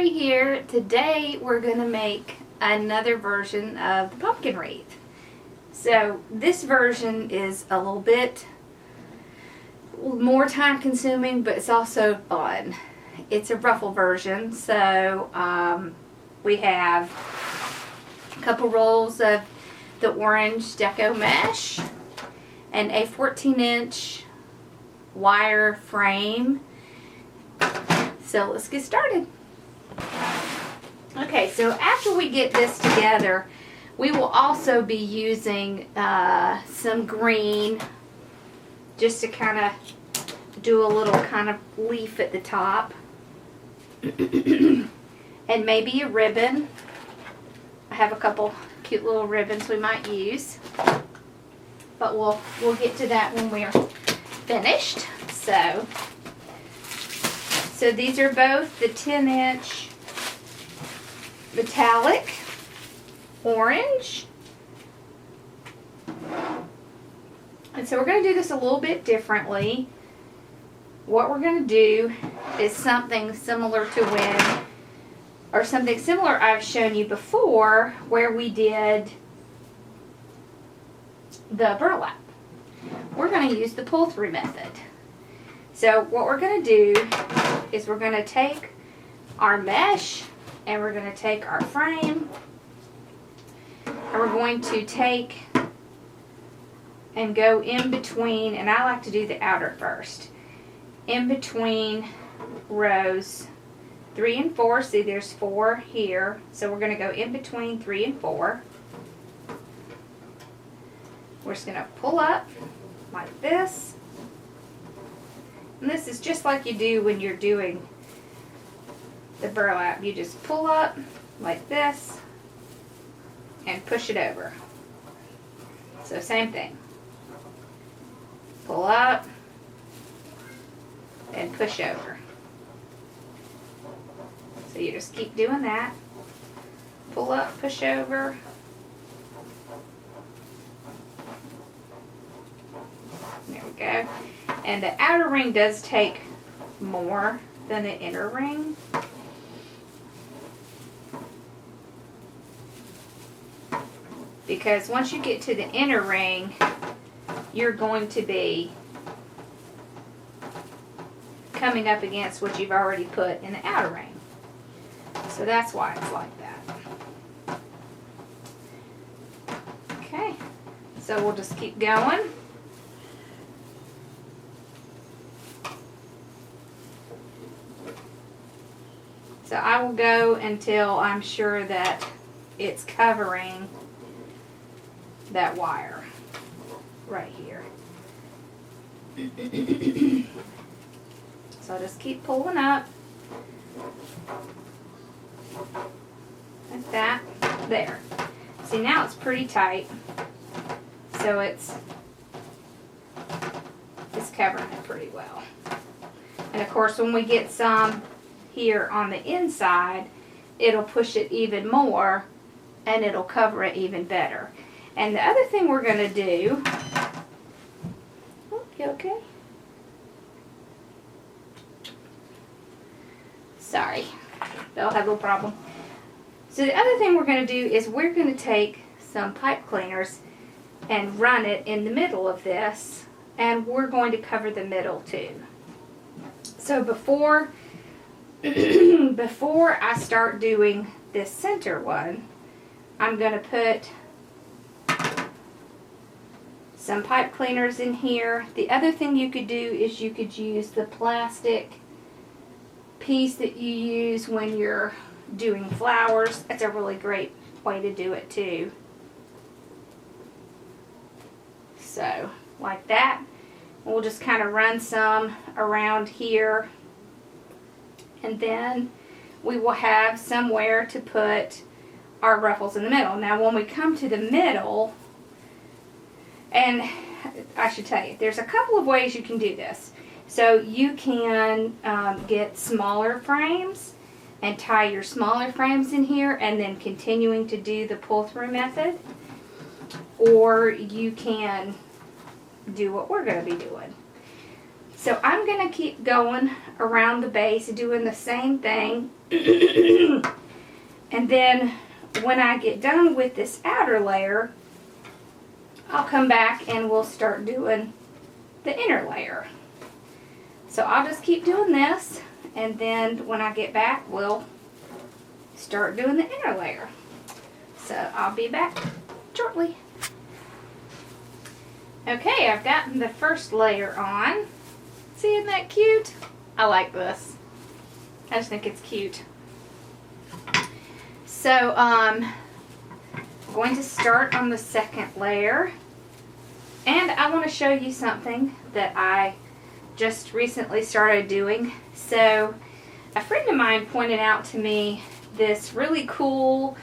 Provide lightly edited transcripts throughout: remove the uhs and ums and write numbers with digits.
Lori here. Today we're going to make another version of the pumpkin wreath. So this version is a little bit more time consuming, but it's also fun. It's a ruffle version, so we have a couple rolls of the orange Deco mesh and a 14-inch wire frame. So let's get started. Okay, so after we get this together, we will also be using some green just to kind of do a little kind of leaf at the top. And maybe a ribbon. I have a couple cute little ribbons we might use. But we'll get to that when we're finished. So these are both the 10-inch metallic orange. And so we're going to do this a little bit differently. What we're going to do is something similar to something similar I've shown you before, where we did the burlap. We're going to use the pull-through method. So what we're going to do is we're going to take our mesh and we're going to take our frame and we're going to take and go in between, and I like to do the outer first, in between rows 3 and 4. See, there's 4 here, so we're going to go in between 3 and 4. We're just going to pull up like this. And this is just like you do when you're doing the burlap. You just pull up like this and push it over. So same thing. Pull up and push over. So you just keep doing that. Pull up, push over. There we go. And the outer ring does take more than the inner ring. Because once you get to the inner ring, you're going to be coming up against what you've already put in the outer ring. So that's why it's like that. Okay, so we'll just keep going. So I will go until I'm sure that it's covering that wire right here. So I'll just keep pulling up like that. There. See, now it's pretty tight. So it's covering it pretty well. And of course, when we get some here on the inside, it'll push it even more and it'll cover it even better. And the other thing we're going to do, oh, you okay? Sorry, I'll have a little problem. So the other thing we're going to do is we're going to take some pipe cleaners and run it in the middle of this, and we're going to cover the middle too. So before I start doing this center one, I'm going to put some pipe cleaners in here. The other thing you could do is you could use the plastic piece that you use when you're doing flowers. That's a really great way to do it too. So, like that. We'll just kind of run some around here. And then we will have somewhere to put our ruffles in the middle. Now when we come to the middle, and I should tell you, there's a couple of ways you can do this. So you can get smaller frames and tie your smaller frames in here and then continuing to do the pull-through method. Or you can do what we're going to be doing. So I'm going to keep going around the base doing the same thing. And then when I get done with this outer layer, I'll come back and we'll start doing the inner layer. So I'll just keep doing this, and then when I get back, we'll start doing the inner layer. So I'll be back shortly. Okay, I've gotten the first layer on. See, isn't that cute? I like this. I just think it's cute. So I'm going to start on the second layer, and I want to show you something that I just recently started doing. So a friend of mine pointed out to me this really cool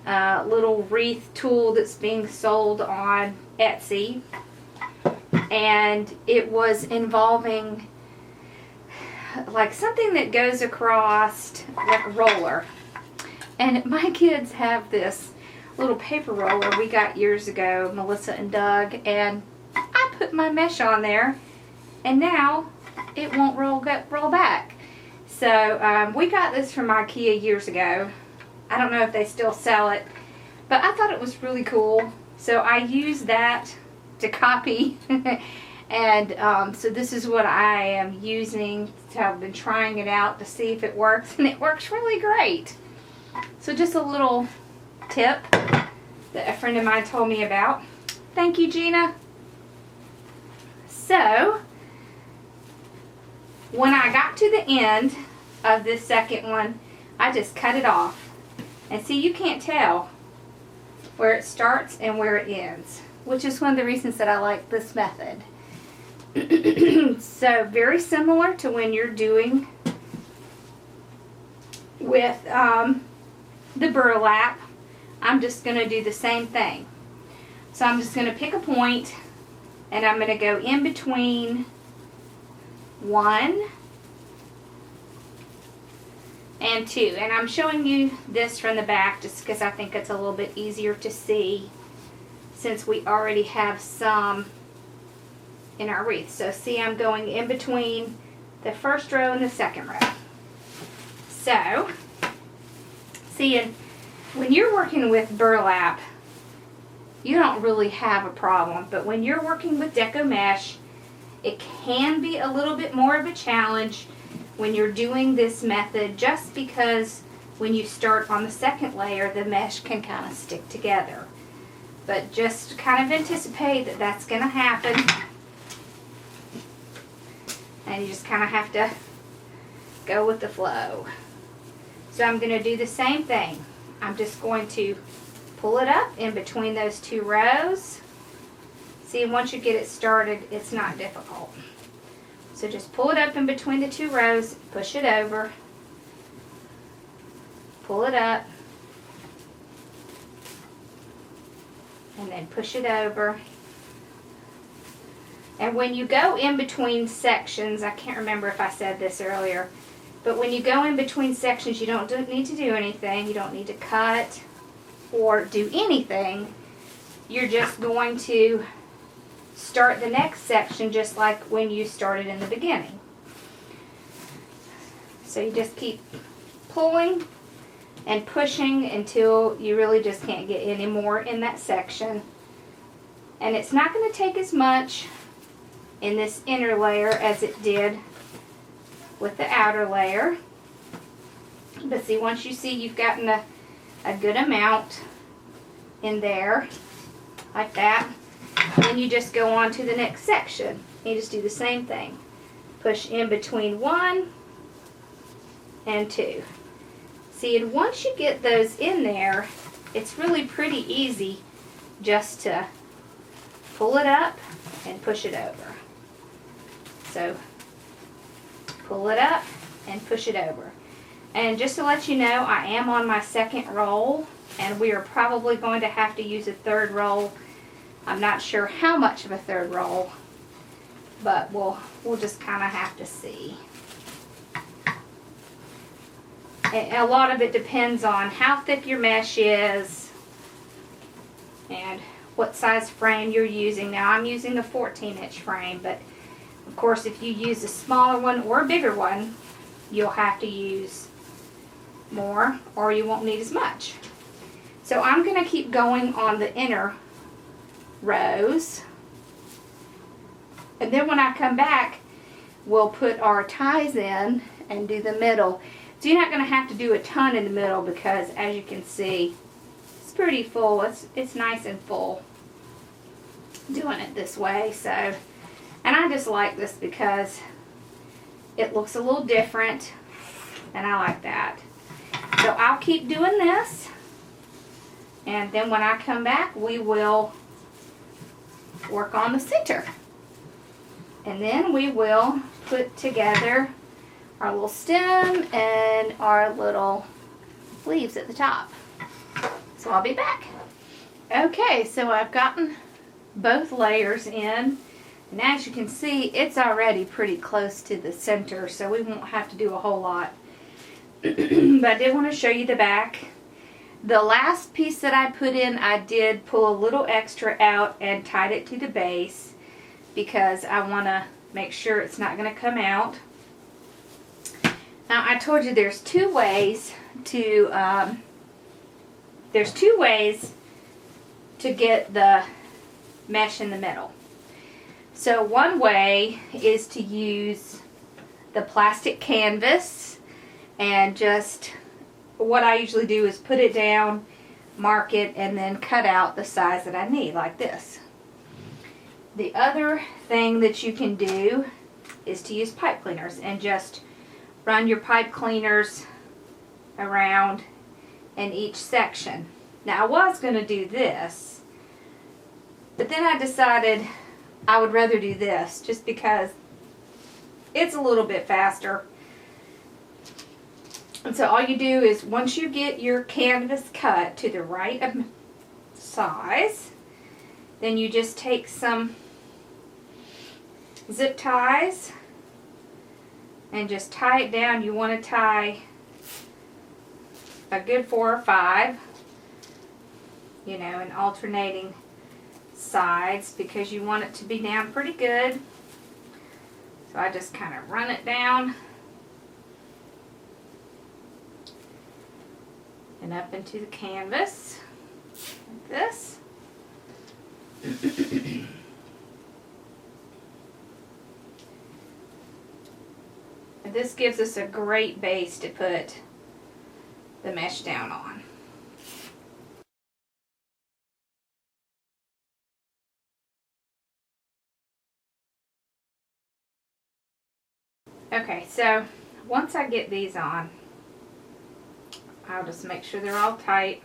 little wreath tool that's being sold on Etsy, and it was involving like something that goes across like a roller. And my kids have this little paper roller we got years ago, Melissa and Doug, and I put my mesh on there, and now it won't roll back. So we got this from IKEA years ago. I don't know if they still sell it, but I thought it was really cool. So I used that to copy. And so this is what I am using. So I've been trying it out to see if it works, and it works really great. So just a little tip that a friend of mine told me about. Thank you, Gina. So when I got to the end of this second one, I just cut it off. And see, you can't tell where it starts and where it ends, which is one of the reasons that I like this method. So very similar to when you're doing with the burlap, I'm just going to do the same thing. So I'm just going to pick a point, and I'm going to go in between 1 and 2. And I'm showing you this from the back just because I think it's a little bit easier to see since we already have some in our wreath. So see, I'm going in between the first row and the second row. So, see, when you're working with burlap, you don't really have a problem. But when you're working with Deco mesh, it can be a little bit more of a challenge when you're doing this method, just because when you start on the second layer, the mesh can kind of stick together. But just kind of anticipate that that's going to happen. And you just kind of have to go with the flow. So I'm going to do the same thing. I'm just going to pull it up in between those 2 rows. See, once you get it started, it's not difficult. So just pull it up in between the 2 rows, push it over, pull it up, and then push it over. And when you go in between sections, I can't remember if I said this earlier, but when you go in between sections, you don't need to do anything. You don't need to cut or do anything. You're just going to start the next section just like when you started in the beginning. So you just keep pulling and pushing until you really just can't get any more in that section. And it's not going to take as much in this inner layer as it did with the outer layer. But see, once you see you've gotten a good amount in there, like that, then you just go on to the next section. You just do the same thing. Push in between 1 and 2. See, and once you get those in there, it's really pretty easy just to pull it up and push it over. So pull it up and push it over. And just to let you know, I am on my second roll, and we are probably going to have to use a third roll. I'm not sure how much of a third roll, but we'll just kind of have to see. And a lot of it depends on how thick your mesh is and what size frame you're using. Now I'm using a 14-inch frame, but Of course, if you use a smaller one or a bigger one, you'll have to use more or you won't need as much. So I'm going to keep going on the inner rows. And then when I come back, we'll put our ties in and do the middle. So you're not going to have to do a ton in the middle because, as you can see, it's pretty full. It's nice and full doing it this way. So, and I just like this because it looks a little different, and I like that. So I'll keep doing this, and then when I come back, we will work on the center. And then we will put together our little stem and our little leaves at the top. So I'll be back. Okay, so I've gotten both layers in, and as you can see, it's already pretty close to the center, so we won't have to do a whole lot. But I did want to show you the back. The last piece that I put in, I did pull a little extra out and tied it to the base because I want to make sure it's not going to come out. Now I told you there's two ways to get the mesh in the middle. So one way is to use the plastic canvas, and just what I usually do is put it down, mark it, and then cut out the size that I need, like this. The other thing that you can do is to use pipe cleaners and just run your pipe cleaners around in each section. Now I was going to do this, but then I decided I would rather do this just because it's a little bit faster. And so all you do is, once you get your canvas cut to the right size, then you just take some zip ties and just tie it down. You want to tie a good 4 or 5, you know, in alternating sides, because you want it to be down pretty good. So I just kind of run it down and up into the canvas like this. And this gives us a great base to put the mesh down on. Okay, so once I get these on, I'll just make sure they're all tight,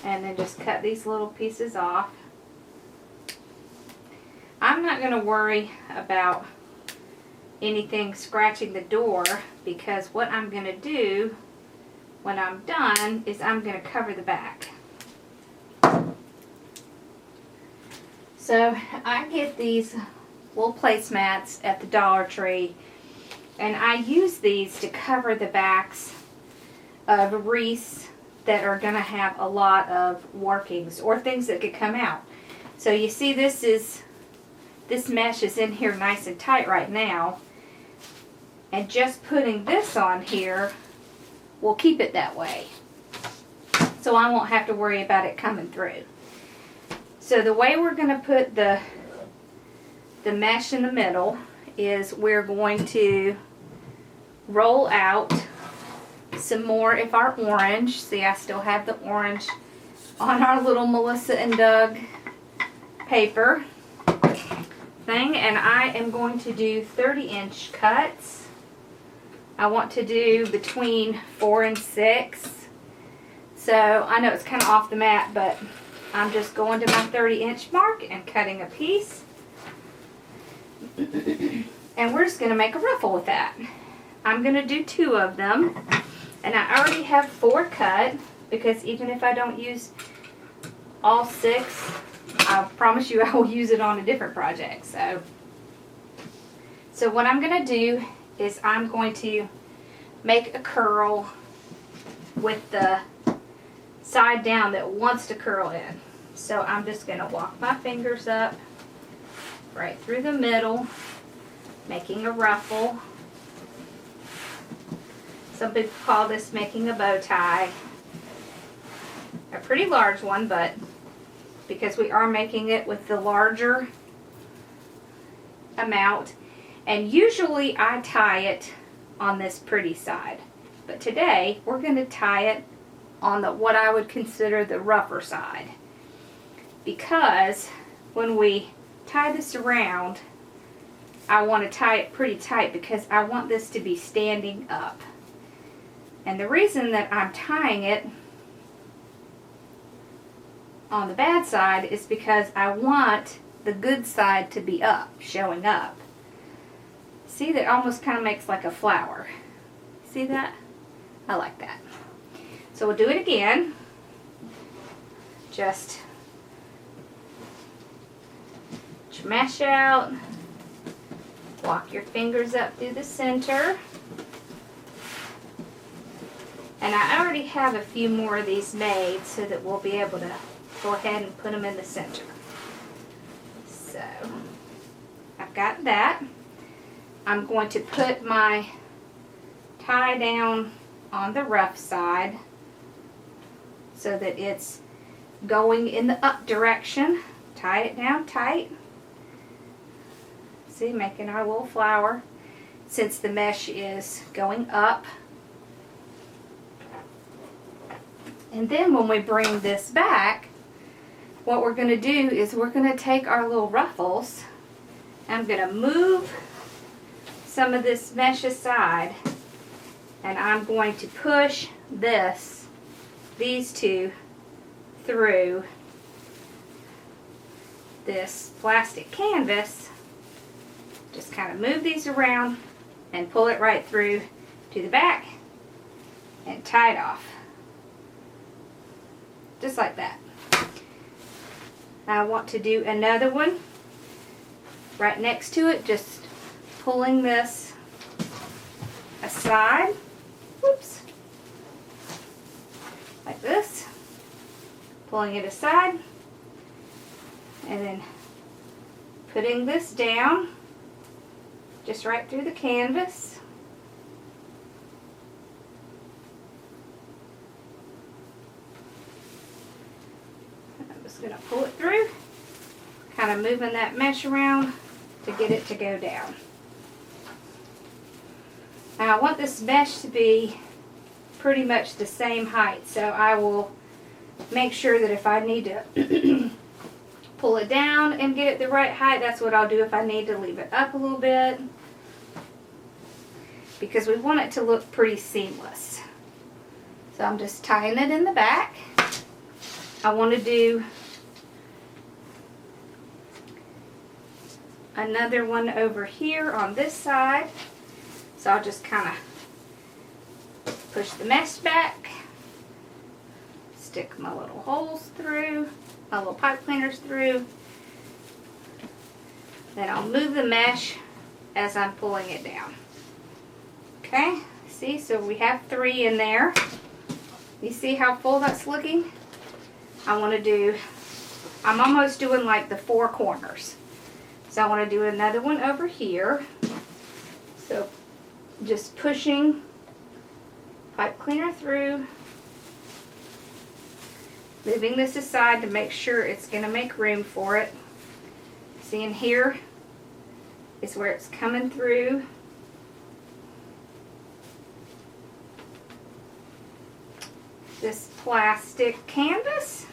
and then just cut these little pieces off. I'm not going to worry about anything scratching the door, because what I'm going to do when I'm done is I'm going to cover the back. So I get these little placemats at the Dollar Tree, and I use these to cover the backs of wreaths that are going to have a lot of workings or things that could come out. So you see, this mesh is in here nice and tight right now, and just putting this on here will keep it that way, so I won't have to worry about it coming through. So the way we're going to put the mesh in the middle is we're going to roll out some more of our orange. See, I still have the orange on our little Melissa and Doug paper thing, and I am going to do 30-inch cuts. I want to do between 4 and 6. So I know it's kind of off the mat, but I'm just going to my 30-inch mark and cutting a piece. And we're just going to make a ruffle with that. I'm going to do 2 of them. And I already have 4 cut, because even if I don't use all 6, I promise you I will use it on a different project. So what I'm going to do is I'm going to make a curl with the side down that wants to curl in. So I'm just going to walk my fingers up right through the middle, making a ruffle. Some people call this making a bow tie. A pretty large one, but because we are making it with the larger amount, and usually I tie it on this pretty side, but today we're going to tie it on the what I would consider the rougher side, because when we tie this around, I want to tie it pretty tight because I want this to be standing up. And the reason that I'm tying it on the bad side is because I want the good side to be up, showing up. See, that almost kind of makes like a flower. See that? I like that. So we'll do it again. Just mash out, walk your fingers up through the center. And I already have a few more of these made so that we'll be able to go ahead and put them in the center. So I've got that. I'm going to put my tie down on the rough side so that it's going in the up direction. Tie it down tight. See, making our little flower since the mesh is going up. And then when we bring this back, what we're going to do is we're going to take our little ruffles. I'm going to move some of this mesh aside, and I'm going to push these two through this plastic canvas. Just kind of move these around and pull it right through to the back and tie it off. Just like that. I want to do another one right next to it, just pulling this aside. Whoops. Like this. Pulling it aside. And then putting this down just right through the canvas. Going to pull it through, kind of moving that mesh around to get it to go down. Now I want this mesh to be pretty much the same height, so I will make sure that if I need to pull it down and get it the right height, that's what I'll do. If I need to leave it up a little bit, because we want it to look pretty seamless. So I'm just tying it in the back. I want to do another one over here on this side. So I'll just kind of push the mesh back, stick my little holes through, my little pipe cleaners through. Then I'll move the mesh as I'm pulling it down. Okay, see, so we have 3 in there. You see how full that's looking? I want to do, I'm almost doing like the 4 corners. So I want to do another one over here. So just pushing pipe cleaner through, moving this aside to make sure it's going to make room for it. See, in here is where it's coming through. This plastic canvas,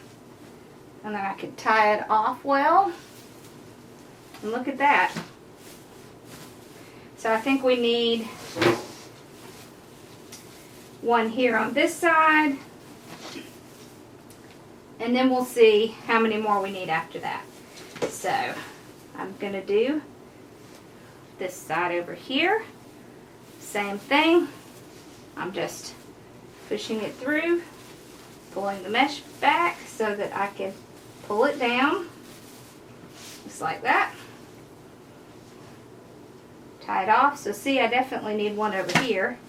and then I could tie it off well. And look at that. So I think we need one here on this side, and then we'll see how many more we need after that. So I'm going to do this side over here. Same thing. I'm just pushing it through, pulling the mesh back so that I can pull it down, just like that. Tie it off. So see, I definitely need one over here.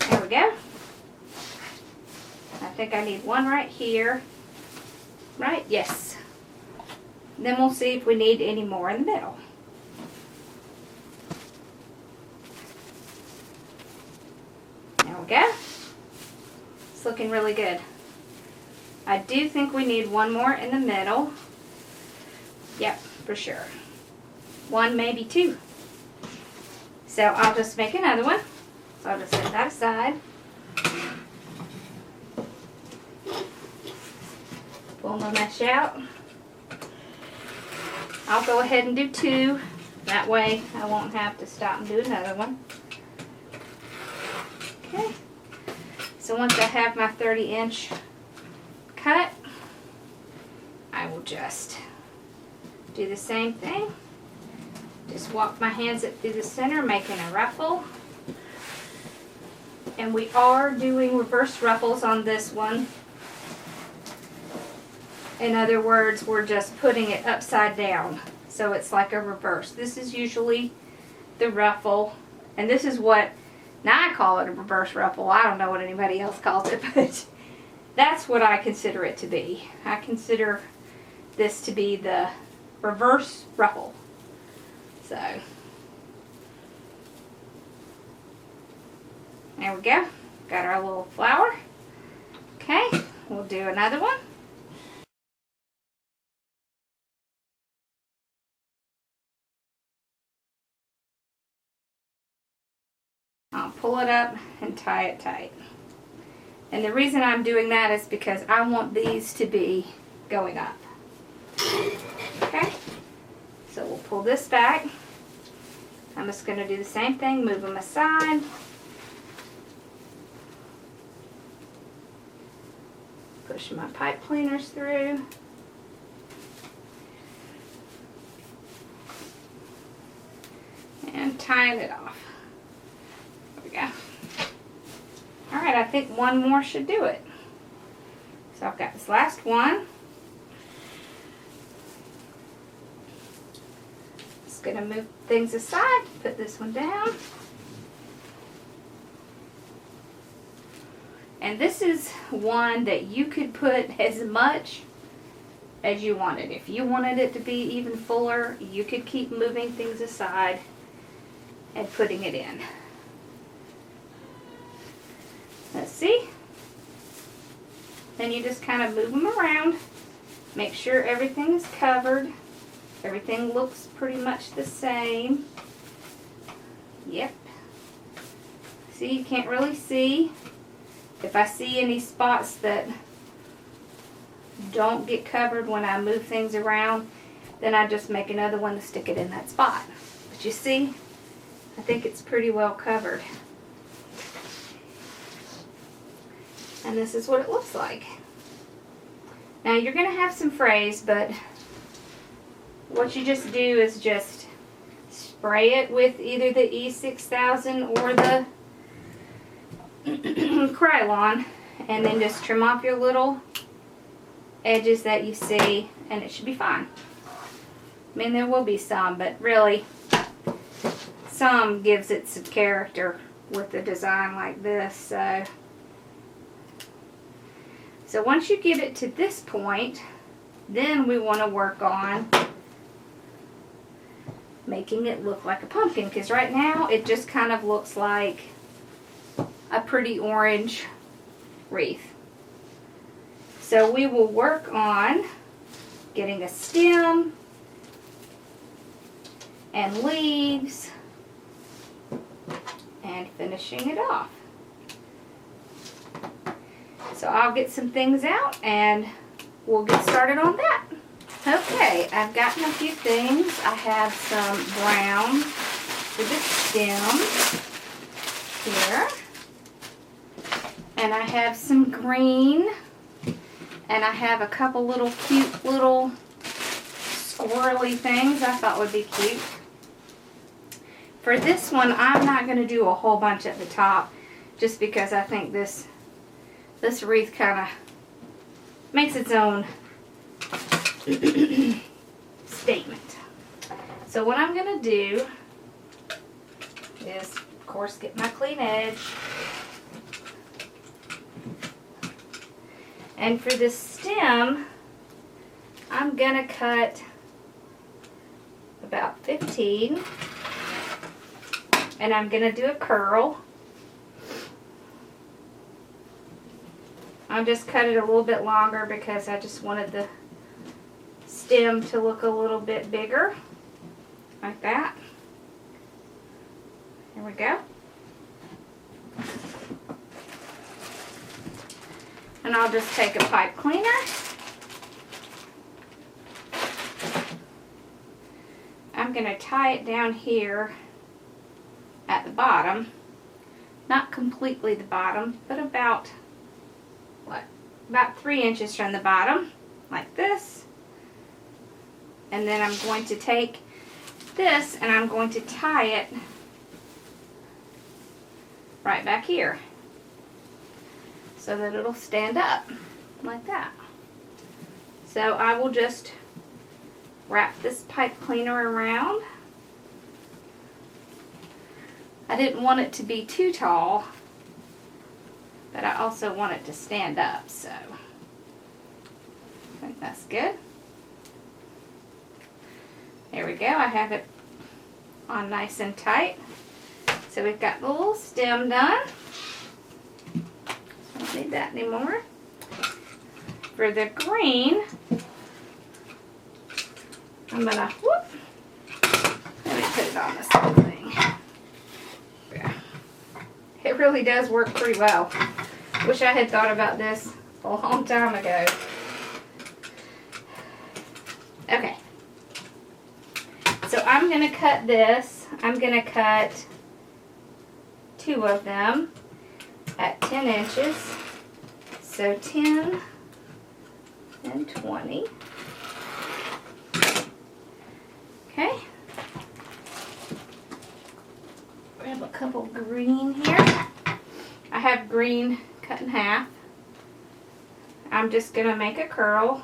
There we go. think I need one right here. Right? Yes. Then we'll see if we need any more in the middle. There we go. It's looking really good. I do think we need one more in the middle. Yep, for sure. One, maybe two. So I'll just make another one. So I'll just set that aside. Pull my mesh out. I'll go ahead and do two. That way I won't have to stop and do another one. Okay. So once I have my 30-inch cut, I will just do the same thing. Just walk my hands up through the center, making a ruffle. And we are doing reverse ruffles on this one. In other words, we're just putting it upside down. So it's like a reverse. This is usually the ruffle. And this is what, now I call it a reverse ruffle. I don't know what anybody else calls it, but that's what I consider it to be. I consider this to be the reverse ruffle. So, there we go. Got our little flower. Okay, we'll do another one. I'll pull it up and tie it tight. And the reason I'm doing that is because I want these to be going up. Okay, so we'll pull this back. I'm just going to do the same thing, move them aside. Push my pipe cleaners through. And tying it off. There we go. Alright, I think one more should do it. So I've got this last one. Just going to move things aside, put this one down. And this is one that you could put as much as you wanted. If you wanted it to be even fuller, you could keep moving things aside and putting it in. Let's see. Then you just kind of move them around. Make sure everything is covered. Everything looks pretty much the same. Yep. See, you can't really see. If I see any spots that don't get covered when I move things around, then I just make another one to stick it in that spot. But you see, I think it's pretty well covered. And this is what it looks like. Now you're going to have some frays, but what you just do is just spray it with either the E6000 or the Krylon, and then just trim off your little edges that you see, and it should be fine. I mean, there will be some, but really some gives it some character with a design like this. So once you get it to this point, then we want to work on making it look like a pumpkin, because right now it just kind of looks like a pretty orange wreath. So we will work on getting a stem and leaves and finishing it off. So I'll get some things out and we'll get started on that. Okay, I've gotten a few things. I have some brown for the stem here. And I have some green. And I have a couple little cute little squirrely things I thought would be cute. For this one, I'm not going to do a whole bunch at the top, just because I think this wreath kind of makes its own statement. So what I'm going to do is, of course, get my clean edge. And for this stem, I'm gonna cut about 15, and I'm gonna do a curl. I just cut it a little bit longer because I just wanted the stem to look a little bit bigger, like that. Here we go. And I'll just take a pipe cleaner. I'm going to tie it down here at the bottom. Not completely the bottom, but about, about 3 inches from the bottom, like this. And then I'm going to take this and I'm going to tie it right back here so that it'll stand up like that. So I will just wrap this pipe cleaner around. I didn't want it to be too tall, but I also want it to stand up, so I think that's good. There we go, I have it on nice and tight. So we've got the little stem done. Don't need that anymore. For the green, I'm gonna, let me put it on this whole thing. Yeah. It really does work pretty well. Wish I had thought about this a long time ago. Okay. So I'm gonna cut this. I'm gonna cut 2 of them at 10 inches. So 10 and 20. Okay. Grab a couple green here. I have green cut in half. I'm just going to make a curl.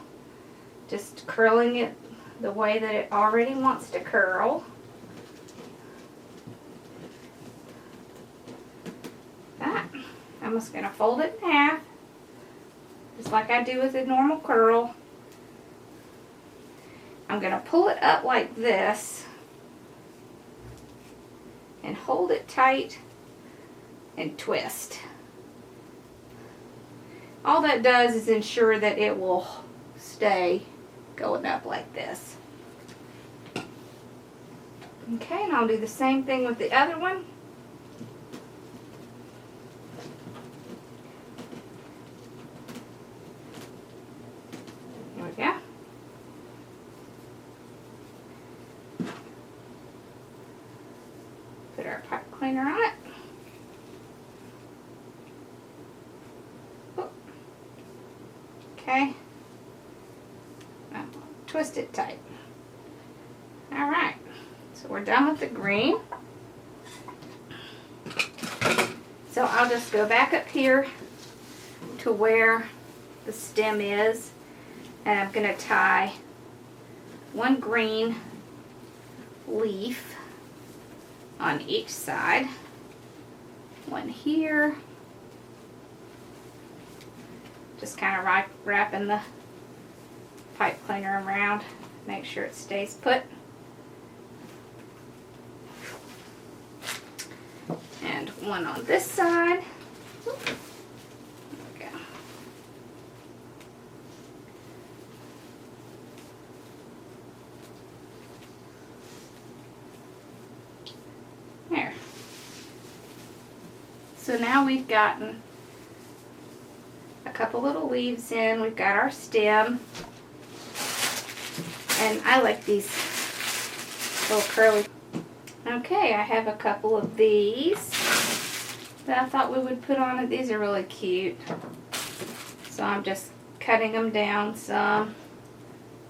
Just curling it the way that it already wants to curl. That. I'm just going to fold it in half, just like I do with a normal curl. I'm going to pull it up like this and hold it tight and twist. All that does is ensure that it will stay going up like this. Okay, and I'll do the same thing with the other one. Here we go. Put our pipe cleaner on it. Oh. Okay. Now, twist it tight. Alright, so we're done with the green. So I'll just go back up here to where the stem is, and I'm going to tie one green leaf on each side. One here. Just kind of wrapping the pipe cleaner around. Make sure it stays put. And one on this side. There we go. There. So now we've gotten a couple little leaves in. We've got our stem. And I like these little curly. Okay, I have a couple of these that I thought we would put on it. These are really cute. So I'm just cutting them down some.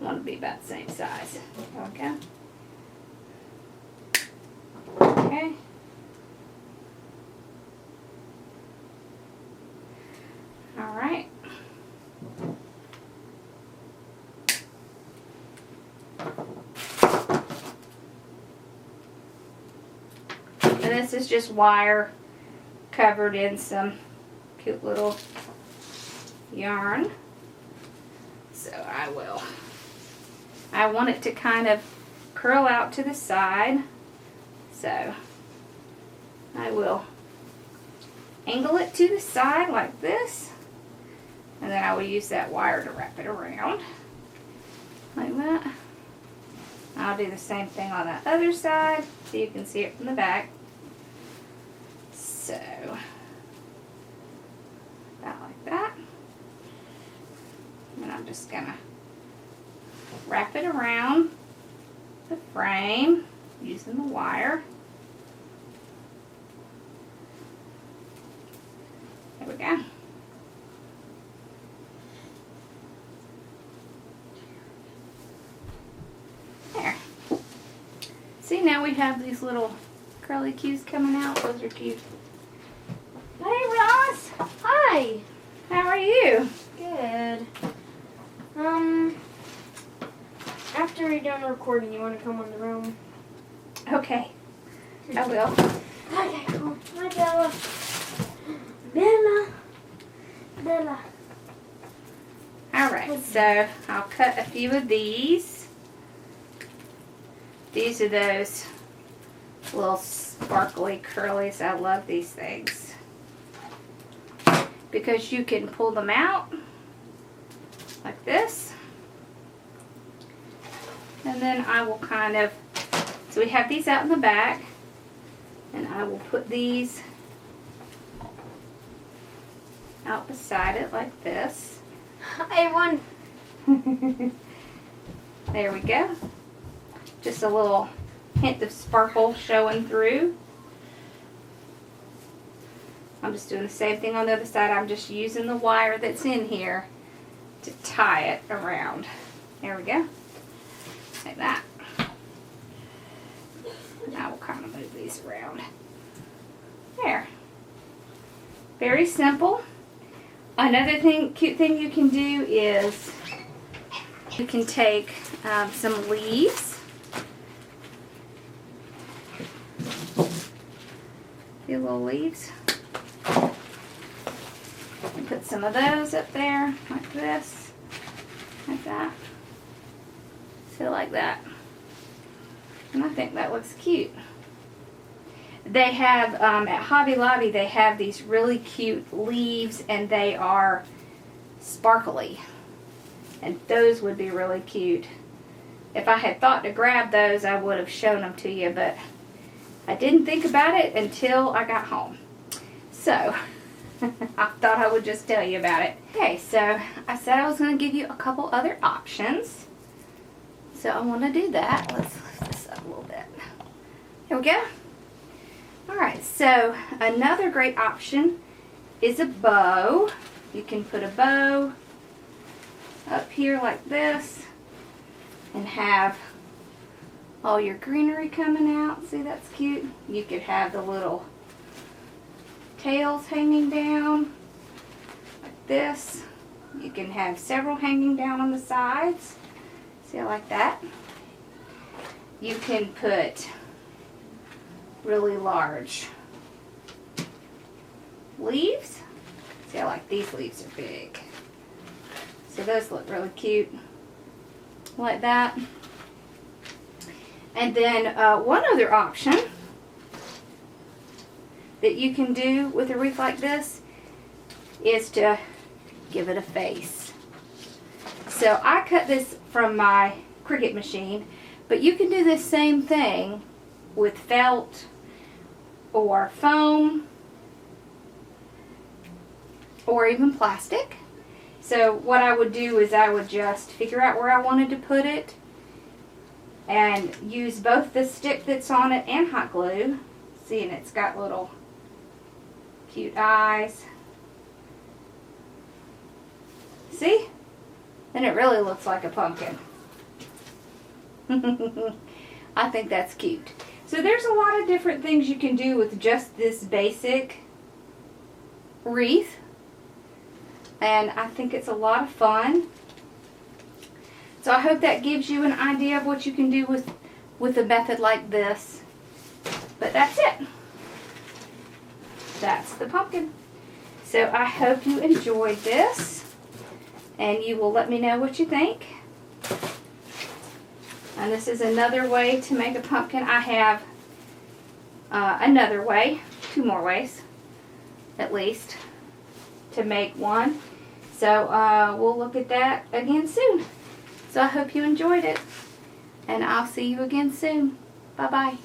I want to be about the same size. Okay. Okay. All right. And this is just wire covered in some cute little yarn. So I want it to kind of curl out to the side. So I will angle it to the side like this. And then I will use that wire to wrap it around. Like that. I'll do the same thing on that other side so you can see it from the back. So, about like that. And I'm just gonna wrap it around the frame using the wire. There we go. There. See, now we have these little curly cues coming out. Those are cute. Hey, Ross. Hi. How are you? Good. After we're done recording, you want to come in the room? Okay. I will. Okay, cool. Hi, Bella. Bella. Bella. Alright, so I'll cut a few of these. These are those little sparkly curlies. I love these things. Because you can pull them out like this. And then I will kind of, so we have these out in the back. And I will put these out beside it like this. Hi, everyone. There we go. Just a little hint of sparkle showing through. I'm just doing the same thing on the other side. I'm just using the wire that's in here to tie it around. There we go. Like that. Now we'll kind of move these around. There. Very simple. Another cute thing you can do is you can take some leaves. The little leaves. And put some of those up there like this. Like that. So like that. And I think that looks cute. They have, at Hobby Lobby, they have these really cute leaves and they are sparkly. And those would be really cute. If I had thought to grab those, I would have shown them to you, but I didn't think about it until I got home. So, I thought I would just tell you about it. Okay, so I said I was going to give you a couple other options. So I want to do that. Let's lift this up a little bit. Here we go. Alright, so another great option is a bow. You can put a bow up here like this and have all your greenery coming out. See, that's cute. You could have the little tails hanging down like this. You can have several hanging down on the sides. See, like that. You can put really large leaves. See, I like these leaves are big. So those look really cute. Like that. And then one other option that you can do with a wreath like this is to give it a face. So I cut this from my Cricut machine, but you can do this same thing with felt or foam or even plastic. So what I would do is I would just figure out where I wanted to put it and use both the stick that's on it and hot glue. See, and it's got little cute eyes. See? And it really looks like a pumpkin. I think that's cute. So there's a lot of different things you can do with just this basic wreath. And I think it's a lot of fun. So I hope that gives you an idea of what you can do with a method like this. But that's it. That's the pumpkin. So I hope you enjoyed this. and you will let me know what you think. And this is another way to make a pumpkin. I have another way, 2 more ways at least, to make one. So we'll look at that again soon. So I hope you enjoyed it, and I'll see you again soon. Bye-bye.